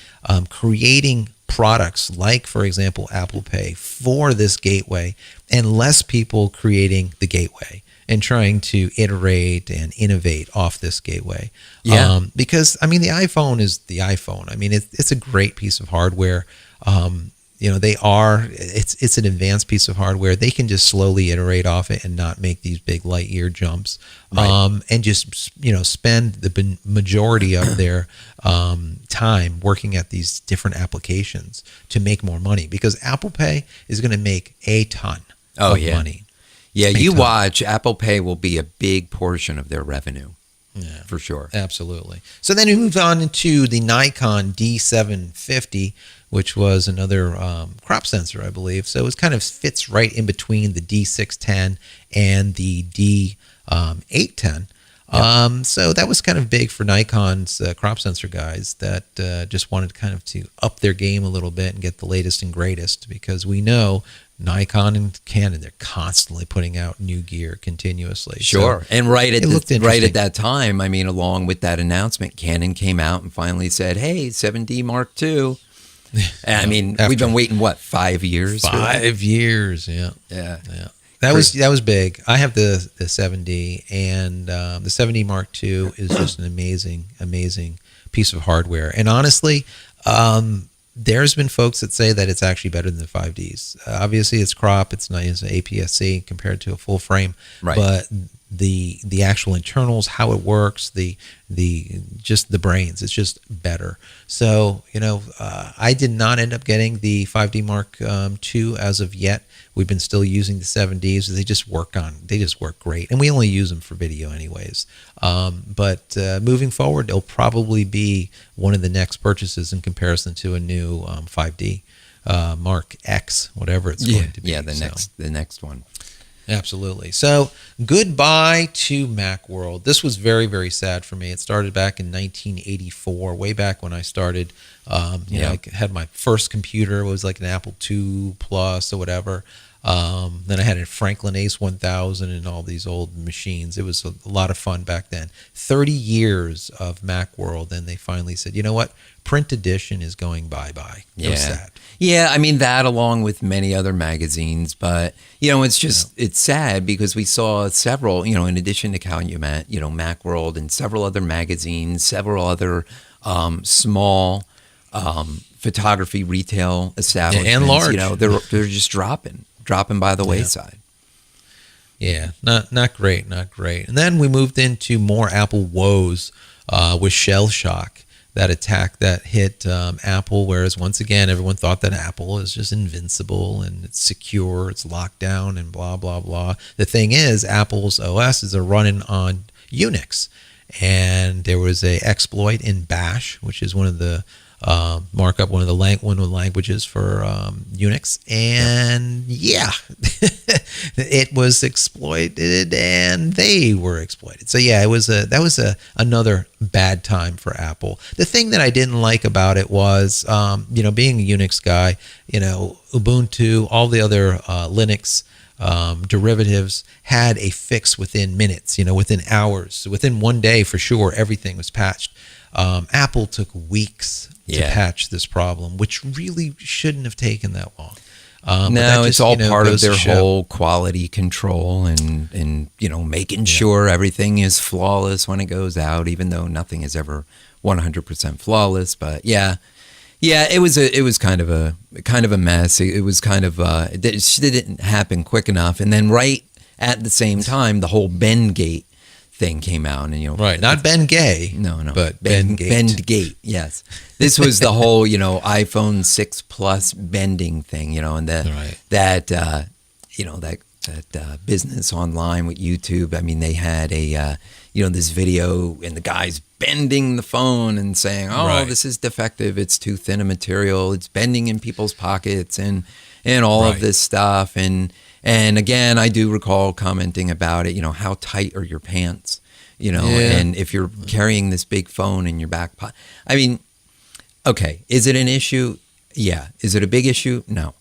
[SPEAKER 3] creating products like, for example, Apple Pay for this gateway, and less people creating the gateway and trying to iterate and innovate off this gateway.
[SPEAKER 1] Yeah.
[SPEAKER 3] Because, the iPhone is the iPhone. It's a great piece of hardware. It's an advanced piece of hardware. They can just slowly iterate off it and not make these big light year jumps. Right. And just, spend the majority of their time working at these different applications to make more money, because Apple Pay is going to make a ton of money.
[SPEAKER 1] Yeah, you watch. Apple Pay will be a big portion of their revenue. Yeah, for sure.
[SPEAKER 3] Absolutely. So then we moved on into the Nikon D750, which was another crop sensor, I believe. So it kind of fits right in between the D610 and the D810. Yep. So that was kind of big for Nikon's crop sensor guys that just wanted kind of to up their game a little bit and get the latest and greatest, because we know Nikon and Canon, they're constantly putting out new gear continuously.
[SPEAKER 1] Sure.
[SPEAKER 3] So
[SPEAKER 1] and right at that time, along with that announcement, Canon came out and finally said, hey, 7D Mark II. And we've been waiting, 5 years?
[SPEAKER 3] 5 years, yeah. That was big. I have the 7D, and the 7D Mark II is just an amazing piece of hardware. And honestly, there's been folks that say that it's actually better than the 5Ds. Obviously, it's crop, it's not as APS-C compared to a full frame, right. But the actual internals, how it works, the brains, it's just better. So I did not end up getting the 5D Mark II as of yet. We've been still using the 7Ds. They just work great, and we only use them for video anyways. But moving forward, it'll probably be one of the next purchases in comparison to a new 5D Mark X, whatever it's going to be.
[SPEAKER 1] Yeah, the next one.
[SPEAKER 3] Absolutely. So goodbye to Macworld. This was very, very sad for me. It started back in 1984, way back when I started. I had my first computer. It was like an Apple II Plus or whatever. Then I had a Franklin Ace 1000 and all these old machines. It was a lot of fun back then. 30 years of Macworld, and they finally said, you know what? Print edition is going bye-bye. It was sad.
[SPEAKER 1] Yeah, that along with many other magazines, but it's just it's sad because we saw several, in addition to Calumet, Macworld and several other magazines, several other small photography retail establishments,
[SPEAKER 3] and large.
[SPEAKER 1] They're just dropping by the wayside.
[SPEAKER 3] Yeah, not great. And then we moved into more Apple woes with Shell Shock. That attack that hit Apple, whereas once again, everyone thought that Apple is just invincible and it's secure, it's locked down and blah, blah, blah. The thing is, Apple's OS are running on Unix. And there was a exploit in Bash, which is one of the one of the languages for Unix, and it was exploited, and they were exploited. So that was another bad time for Apple. The thing that I didn't like about it was, being a Unix guy, Ubuntu, all the other Linux derivatives had a fix within minutes, within hours, within one day for sure, everything was patched. Apple took weeks to patch this problem, which really shouldn't have taken that long.
[SPEAKER 1] No, it's all part of their whole quality control and making sure everything is flawless when it goes out, even though nothing is ever 100% flawless. But it was kind of a mess. It was kind of it didn't happen quick enough, and then right at the same time, the whole Bendgate thing came out, and
[SPEAKER 3] right, not Ben Gay,
[SPEAKER 1] no,
[SPEAKER 3] but Bendgate.
[SPEAKER 1] Yes, this was the whole iPhone 6 Plus bending thing, and that business online with YouTube. I mean, they had a this video, and the guy's bending the phone and saying, "Oh, this is defective. It's too thin a material. It's bending in people's pockets," and all of this stuff. And again, I do recall commenting about it. How tight are your pants? And if you're carrying this big phone in your back pocket, I mean, okay, is it an issue? Yeah. Is it a big issue? No.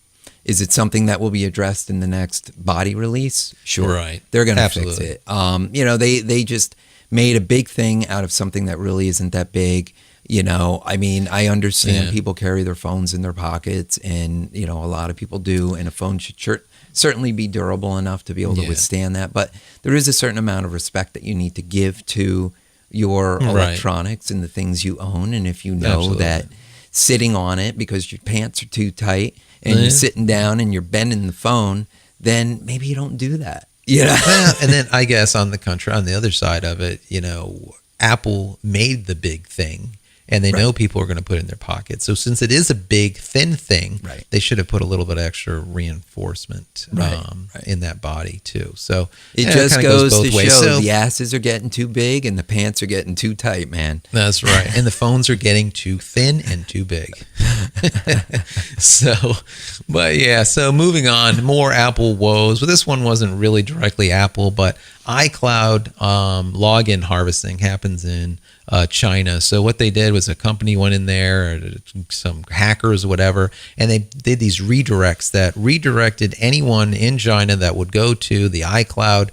[SPEAKER 1] Is it something that will be addressed in the next body release? Sure.
[SPEAKER 3] Right.
[SPEAKER 1] They're going to fix it. They just made a big thing out of something that really isn't that big. I mean, I understand people carry their phones in their pockets, and, a lot of people do, and a phone should certainly be durable enough to be able to withstand that. But there is a certain amount of respect that you need to give to your electronics and the things you own. And if you know that sitting on it because your pants are too tight and you're sitting down and you're bending the phone, then maybe you don't do that.
[SPEAKER 3] Well, and then I guess on the other side of it, Apple made the big thing, and they know people are going to put it in their pocket. So since it is a big, thin thing, they should have put a little bit of extra reinforcement in that body too. So
[SPEAKER 1] it just goes to show the asses are getting too big and the pants are getting too tight, man.
[SPEAKER 3] That's right. And the phones are getting too thin and too big. So moving on, more Apple woes. Well, this one wasn't really directly Apple, but iCloud login harvesting happens in China. So what they did was a company went in there, or some hackers or whatever, and they did these redirects that redirected anyone in China that would go to the iCloud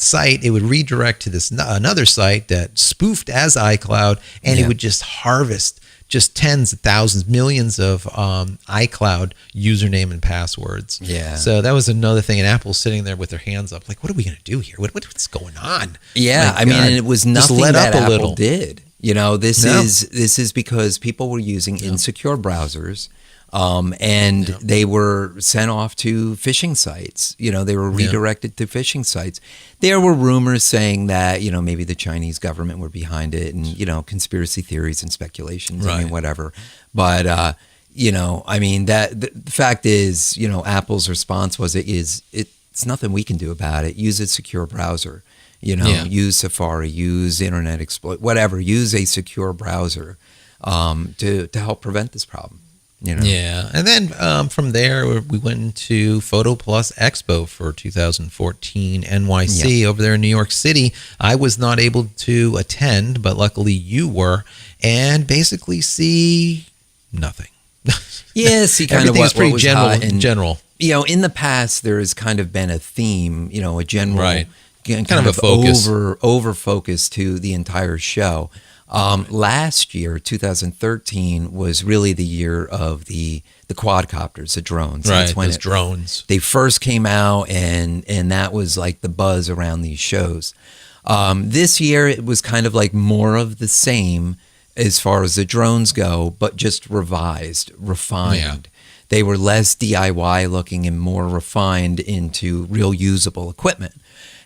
[SPEAKER 3] site. It would redirect to this another site that spoofed as iCloud, and it would just harvest just tens of thousands, millions of iCloud username and passwords.
[SPEAKER 1] Yeah.
[SPEAKER 3] So that was another thing. And Apple's sitting there with their hands up, like, what are we going to do here? What's going on?
[SPEAKER 1] Yeah, I mean, and it was nothing that Apple did. This is because people were using insecure browsers, and they were sent off to phishing sites. They were redirected to phishing sites. There were rumors saying that, maybe the Chinese government were behind it, and, conspiracy theories and speculations, I mean, whatever. But, I mean, the fact is, Apple's response was, it's nothing we can do about it. Use a secure browser, use Safari, use Internet Explorer, whatever, use a secure browser to help prevent this problem.
[SPEAKER 3] Yeah, and then from there we went into Photo Plus Expo for 2014 NYC over there in New York City. I was not able to attend, but luckily you were, and basically see nothing.
[SPEAKER 1] See kind of
[SPEAKER 3] what pretty
[SPEAKER 1] was
[SPEAKER 3] general.
[SPEAKER 1] In the past there has kind of been a theme, a general kind of a focus, over focus to the entire show. Last year, 2013, was really the year of the quadcopters, the drones.
[SPEAKER 3] Right,
[SPEAKER 1] That's when
[SPEAKER 3] those drones.
[SPEAKER 1] They first came out, and that was like the buzz around these shows. This year, it was kind of like more of the same as far as the drones go, but just refined. Yeah. They were less DIY looking and more refined into real usable equipment.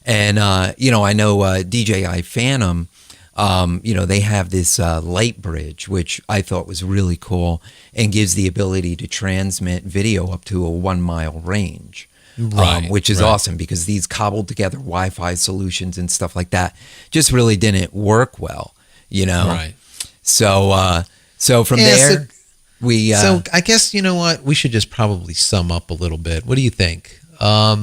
[SPEAKER 1] And, I know DJI Phantom, they have this light bridge, which I thought was really cool and gives the ability to transmit video up to a 1 mile range, which is awesome because these cobbled together Wi-Fi solutions and stuff like that just really didn't work well, Right. So from there, we...
[SPEAKER 3] So I guess, you know what? We should just probably sum up a little bit. What do you think? What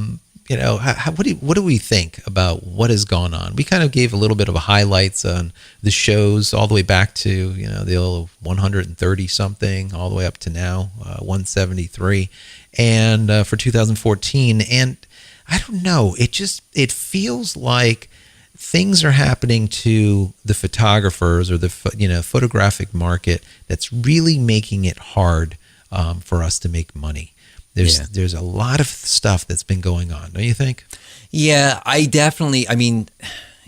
[SPEAKER 3] do we think about what has gone on? We kind of gave a little bit of a highlights on the shows all the way back to, the old 130 something all the way up to now, 173. And for 2014. And I don't know, it feels like things are happening to the photographers or the, photographic market that's really making it hard for us to make money. There's a lot of stuff that's been going on, don't you think?
[SPEAKER 1] Yeah, I definitely,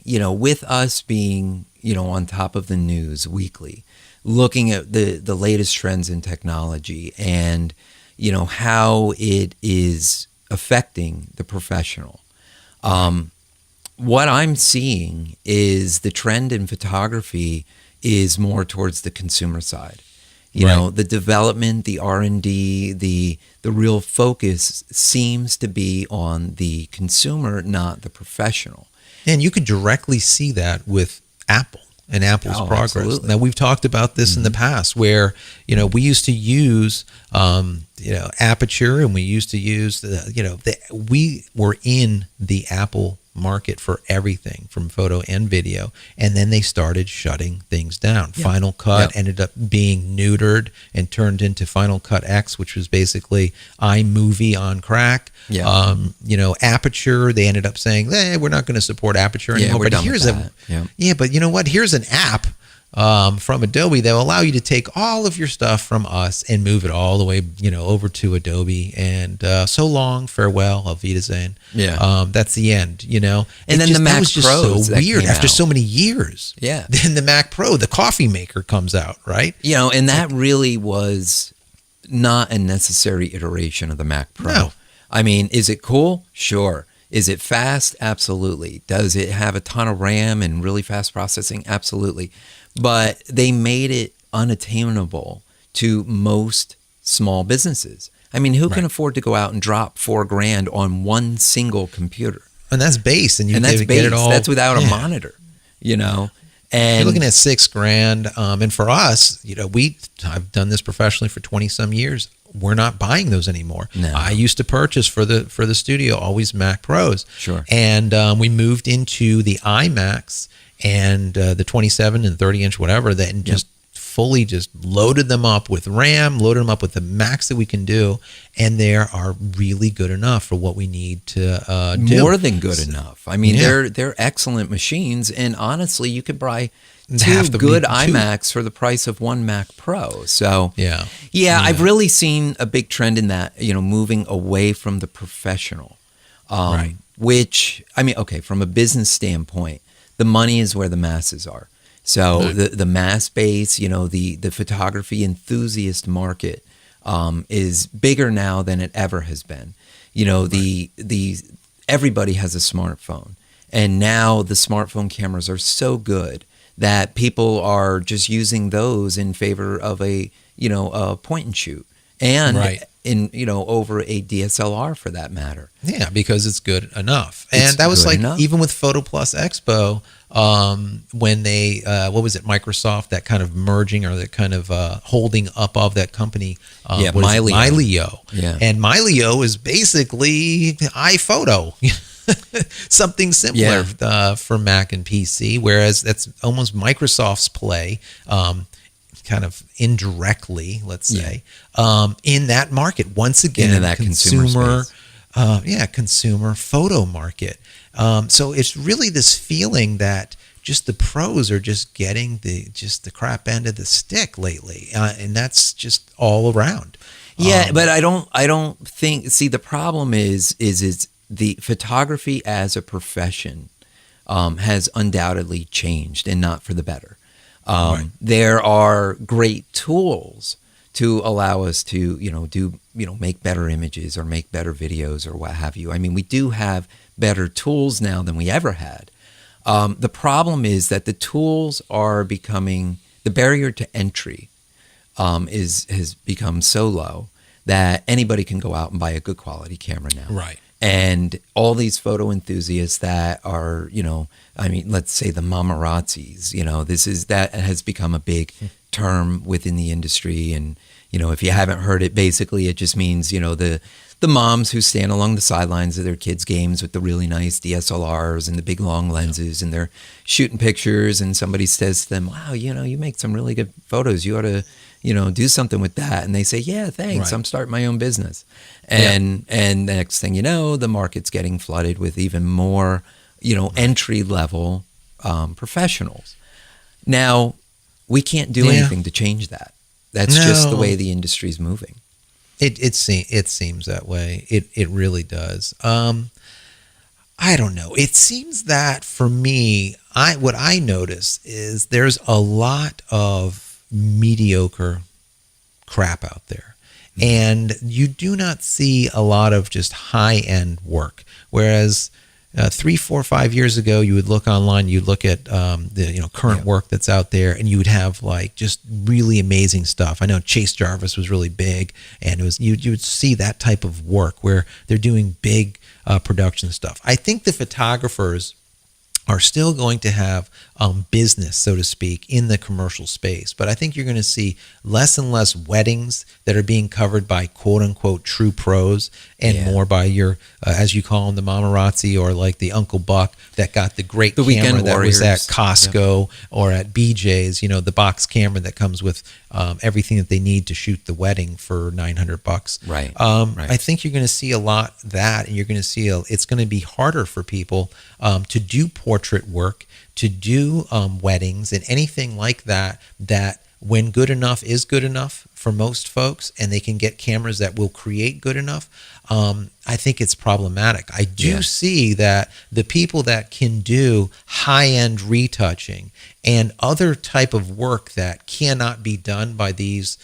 [SPEAKER 1] with us being, on top of the news weekly, looking at the latest trends in technology and, how it is affecting the professional. What I'm seeing is the trend in photography is more towards the consumer side. You know, the development, the R&D, the real focus seems to be on the consumer, not the professional.
[SPEAKER 3] And you could directly see that with Apple and Apple's progress.
[SPEAKER 1] Absolutely.
[SPEAKER 3] Now, we've talked about this in the past where, you know, we used to use, you know, Aperture, and we used to use, we were in the Apple market for everything from photo and video, and then they started shutting things down. Final Cut ended up being neutered and turned into Final Cut X, which was basically iMovie on crack. You know, Aperture, they ended up saying, we're not going to support Aperture anymore.
[SPEAKER 1] We're
[SPEAKER 3] but
[SPEAKER 1] done
[SPEAKER 3] here's
[SPEAKER 1] with that.
[SPEAKER 3] but you know what? Here's an app from Adobe that will allow you to take all of your stuff from us and move it all the way, you know, over to Adobe. And so long, farewell, Auf Wiedersehen. That's the end, you know.
[SPEAKER 1] And then the Mac
[SPEAKER 3] was just
[SPEAKER 1] Pros
[SPEAKER 3] so weird
[SPEAKER 1] came
[SPEAKER 3] after
[SPEAKER 1] out.
[SPEAKER 3] so many years. Then the Mac Pro, the coffee maker, comes out, right?
[SPEAKER 1] You know, and that really was not a necessary iteration of the Mac Pro.
[SPEAKER 3] No.
[SPEAKER 1] I mean, is it cool? Sure. Is it fast? Absolutely. Does it have a ton of RAM and really fast processing? Absolutely. But they made it unattainable to most small businesses. I mean, who can afford to go out and drop $4,000 on one single computer?
[SPEAKER 3] And that's base, and
[SPEAKER 1] that's
[SPEAKER 3] get
[SPEAKER 1] base.
[SPEAKER 3] it all.
[SPEAKER 1] That's without a monitor, you know. And
[SPEAKER 3] you're looking at $6,000, and for us, you know, I've done this professionally for 20 some years. We're not buying those anymore.
[SPEAKER 1] No.
[SPEAKER 3] I used to purchase for the studio always Mac Pros.
[SPEAKER 1] Sure.
[SPEAKER 3] And we moved into the iMacs and the 27 and 30 inch whatever, then just fully just loaded them up with RAM, loaded them up with the max that we can do, and they are really good enough for what we need to do.
[SPEAKER 1] More than good enough. I mean, they're excellent machines, and honestly, you could buy
[SPEAKER 3] Have
[SPEAKER 1] two
[SPEAKER 3] to
[SPEAKER 1] good
[SPEAKER 3] be two.
[SPEAKER 1] iMacs for the price of one Mac Pro. So I've really seen a big trend in that, you know, moving away from the professional. Which, I mean, okay, from a business standpoint, the money is where the masses are. So the mass base, you know, the photography enthusiast market is bigger now than it ever has been. You know, the everybody has a smartphone, and now the smartphone cameras are so good that people are just using those in favor of a point and shoot, and in, you know, over a DSLR for that matter.
[SPEAKER 3] Yeah, because it's good enough. And that was like enough. Even with Photo Plus Expo, when they what was it, Microsoft, that kind of merging or that kind of holding up of that company, Mylio. And Mylio is basically iPhoto. Something similar for Mac and PC, whereas that's almost Microsoft's play, kind of indirectly, let's say, in that market. Once again,
[SPEAKER 1] in that consumer
[SPEAKER 3] consumer photo market. So it's really this feeling that just the pros are just getting the crap end of the stick lately, and that's just all around.
[SPEAKER 1] But I don't think. See, the problem is the photography as a profession has undoubtedly changed, and not for the better. There are great tools to allow us to, make better images or make better videos or what have you. I mean, we do have better tools now than we ever had. The problem is that the tools are becoming, the barrier to entry has become so low that anybody can go out and buy a good quality camera now. And all these photo enthusiasts that are, let's say the mamarazzis, that has become a big term within the industry. And, if you haven't heard it, basically it just means, the moms who stand along the sidelines of their kids' games with the really nice DSLRs and the big long lenses, and they're shooting pictures, and somebody says to them, wow, you make some really good photos. You ought to, do something with that. And they say, yeah, thanks. I'm starting my own business. And the next thing you know, the market's getting flooded with even more, entry level professionals. Now, we can't do anything to change that. That's just the way the industry's moving.
[SPEAKER 3] It seems that way. It really does. I don't know. It seems that for me, what I notice is there's a lot of mediocre crap out there, and you do not see a lot of just high-end work. Whereas 3, 4, 5 years ago, you would look online, you'd look at the current work that's out there, and you would have like just really amazing stuff. I know Chase Jarvis was really big, and it was you would see that type of work where they're doing big production stuff. I think the photographers are still going to have business, so to speak, in the commercial space. But I think you're going to see less and less weddings that are being covered by quote-unquote true pros and more by your, as you call them, the mamarazzi or like the Uncle Buck that got the great camera that was at Costco or at BJ's, the box camera that comes with everything that they need to shoot the wedding for $900.
[SPEAKER 1] Right.
[SPEAKER 3] I think you're going to see a lot of that, and you're going to see it's going to be harder for people to do portrait work, to do weddings and anything like that, that when good enough is good enough for most folks and they can get cameras that will create good enough, I think it's problematic. I do see that the people that can do high-end retouching and other type of work that cannot be done by these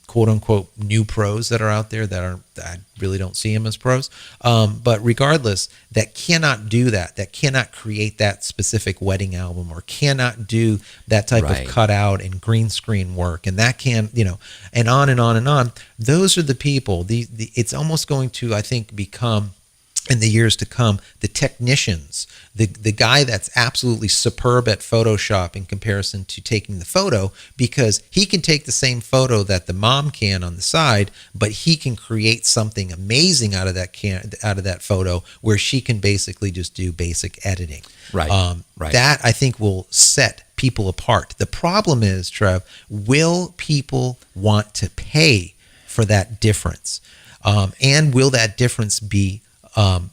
[SPEAKER 3] quote-unquote new pros that are out there I really don't see them as pros, but regardless, that cannot do that cannot create that specific wedding album or cannot do that type of cutout and green screen work, and that can, and on and on and on. Those are the people, it's almost going to, I think, become in the years to come, the technicians, the guy that's absolutely superb at Photoshop in comparison to taking the photo, because he can take the same photo that the mom can on the side, but he can create something amazing out of that photo where she can basically just do basic editing.
[SPEAKER 1] Right.
[SPEAKER 3] That I think will set people apart. The problem is, Trev, will people want to pay for that difference? And will that difference be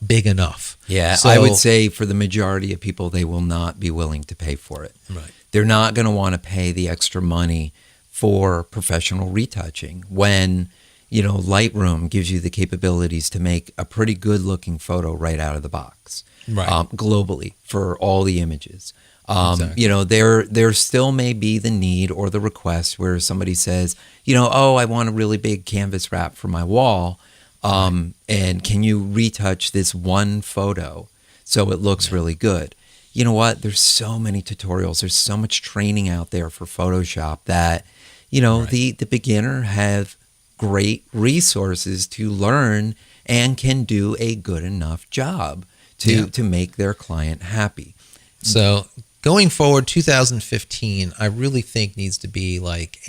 [SPEAKER 3] big enough?
[SPEAKER 1] Yeah, so, I would say for the majority of people, they will not be willing to pay for it.
[SPEAKER 3] Right.
[SPEAKER 1] They're not going to want to pay the extra money for professional retouching when, Lightroom gives you the capabilities to make a pretty good looking photo right out of the box, globally for all the images. Exactly. There still may be the need or the request where somebody says, I want a really big canvas wrap for my wall. And can you retouch this one photo so it looks really good? You know what? There's so many tutorials. There's so much training out there for Photoshop that, the beginner have great resources to learn and can do a good enough job to make their client happy.
[SPEAKER 3] So going forward, 2015, I really think needs to be like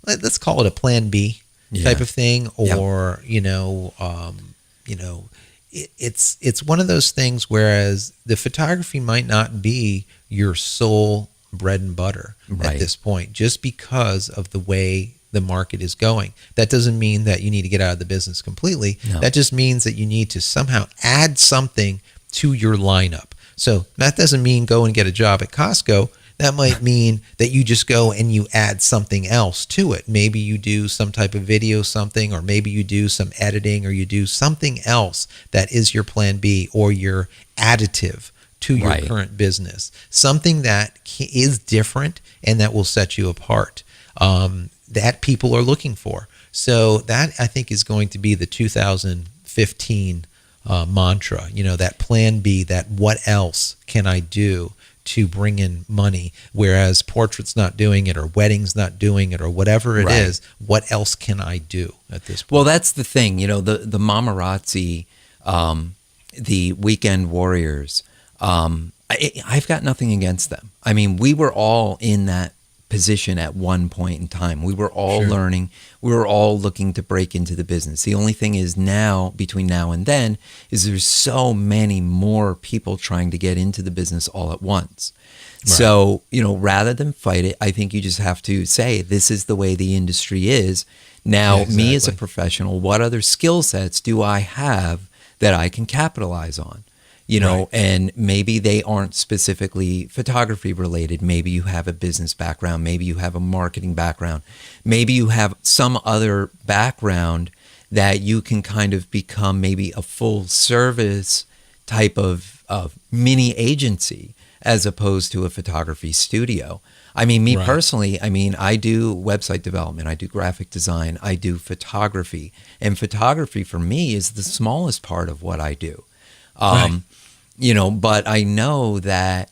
[SPEAKER 3] let's call it a plan B type of thing, or it's one of those things. Whereas the photography might not be your sole bread and butter at this point, just because of the way the market is going. That doesn't mean that you need to get out of the business completely. No. That just means that you need to somehow add something to your lineup. So that doesn't mean go and get a job at Costco. That might mean that you just go and you add something else to it. Maybe you do some type of video something, or maybe you do some editing, or you do something else that is your plan B or your additive to your current business. Something that is different and that will set you apart, that people are looking for. So that, I think, is going to be the 2015 mantra, that plan B, that what else can I do to bring in money, whereas portrait's not doing it, or wedding's not doing it, or whatever it is. What else can I do at this point?
[SPEAKER 1] Well, that's the thing, the mamarazzi, the weekend warriors, I've got nothing against them. I mean, we were all in that position at one point in time. We were all learning. We were all looking to break into the business. The only thing is now, between now and then, is there's so many more people trying to get into the business all at once. So, rather than fight it, I think you just have to say, this is the way the industry is. Now, me as a professional, what other skill sets do I have that I can capitalize on? And maybe they aren't specifically photography related. Maybe you have a business background. Maybe you have a marketing background. Maybe you have some other background that you can kind of become maybe a full service type of mini agency as opposed to a photography studio. I mean, me personally, I do website development, I do graphic design, I do photography. And photography for me is the smallest part of what I do. But I know that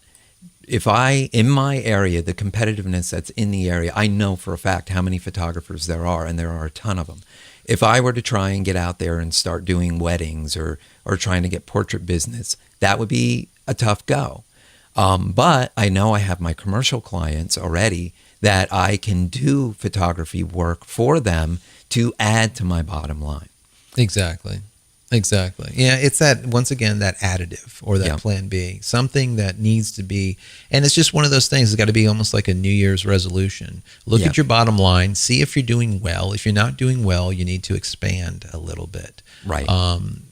[SPEAKER 1] if in my area, the competitiveness that's in the area, I know for a fact how many photographers there are, and there are a ton of them. If I were to try and get out there and start doing weddings or trying to get portrait business, that would be a tough go. But I know I have my commercial clients already that I can do photography work for them to add to my bottom line.
[SPEAKER 3] Exactly. Yeah, it's that, once again, that additive or that plan B, something that needs to be, and it's just one of those things. It's got to be almost like a New Year's resolution. Look at your bottom line, see if you're doing well. If you're not doing well, you need to expand a little bit.
[SPEAKER 1] Right.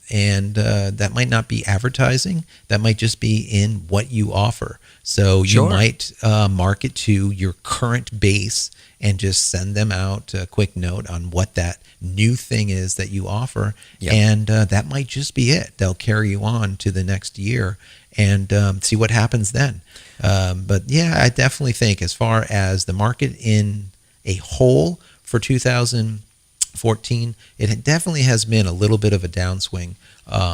[SPEAKER 3] And that might not be advertising. That might just be in what you offer. So you might market to your current base and just send them out a quick note on what that new thing is that you offer. Yep. And that might just be it. They'll carry you on to the next year and see what happens then. But yeah, I definitely think as far as the market in a whole for 2014, it definitely has been a little bit of a downswing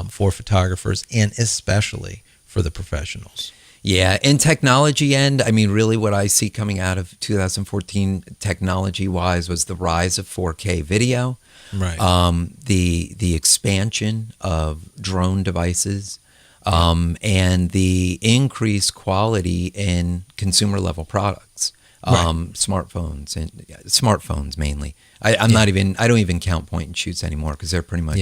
[SPEAKER 3] for photographers and especially for the professionals.
[SPEAKER 1] Yeah, in technology end, I mean, really what I see coming out of 2014 technology-wise was the rise of 4K video,
[SPEAKER 3] right?
[SPEAKER 1] The expansion of drone devices, and the increased quality in consumer-level products, smartphones mainly. I don't even count point and shoots anymore because they're pretty much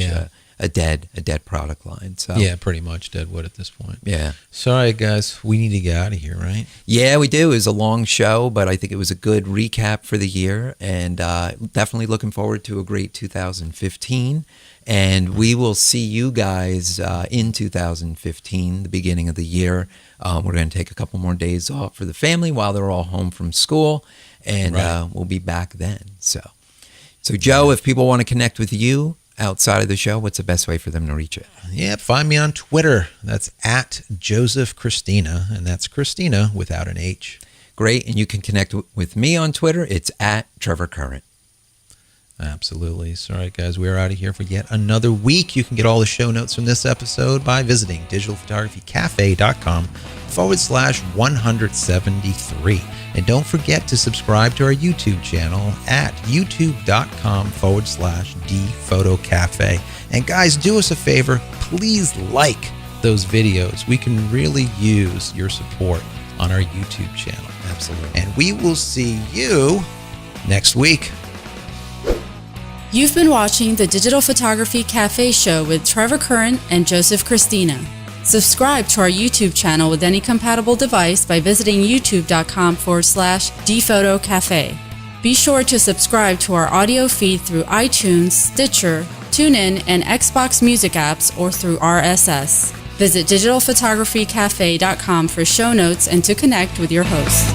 [SPEAKER 1] a dead product line. So
[SPEAKER 3] yeah, pretty much dead wood at this point.
[SPEAKER 1] Yeah.
[SPEAKER 3] Sorry, guys, we need to get out of here, right?
[SPEAKER 1] Yeah, we do. It was a long show, but I think it was a good recap for the year, and definitely looking forward to a great 2015. And we will see you guys in 2015, the beginning of the year. We're going to take a couple more days off for the family while they're all home from school, and we'll be back then. So Joe, if people want to connect with you outside of the show, what's the best way for them to reach it?
[SPEAKER 3] Yeah, find me on Twitter. That's at Joseph Christina, and that's Christina without an H.
[SPEAKER 1] Great, and you can connect with me on Twitter. It's at Trevor Current.
[SPEAKER 3] Absolutely. So, all right, guys, we're out of here for yet another week. You can get all the show notes from this episode by visiting digitalphotographycafe.com/173. And don't forget to subscribe to our YouTube channel at youtube.com/dphotocafe. And guys, do us a favor, please like those videos. We can really use your support on our YouTube channel.
[SPEAKER 1] Absolutely.
[SPEAKER 3] And we will see you next week.
[SPEAKER 2] You've been watching the Digital Photography Cafe show with Trevor Current and Joseph Christina. Subscribe to our YouTube channel with any compatible device by visiting youtube.com/dphotocafe. Be sure to subscribe to our audio feed through iTunes, Stitcher, TuneIn, and Xbox Music apps or through RSS. Visit digitalphotographycafe.com for show notes and to connect with your host.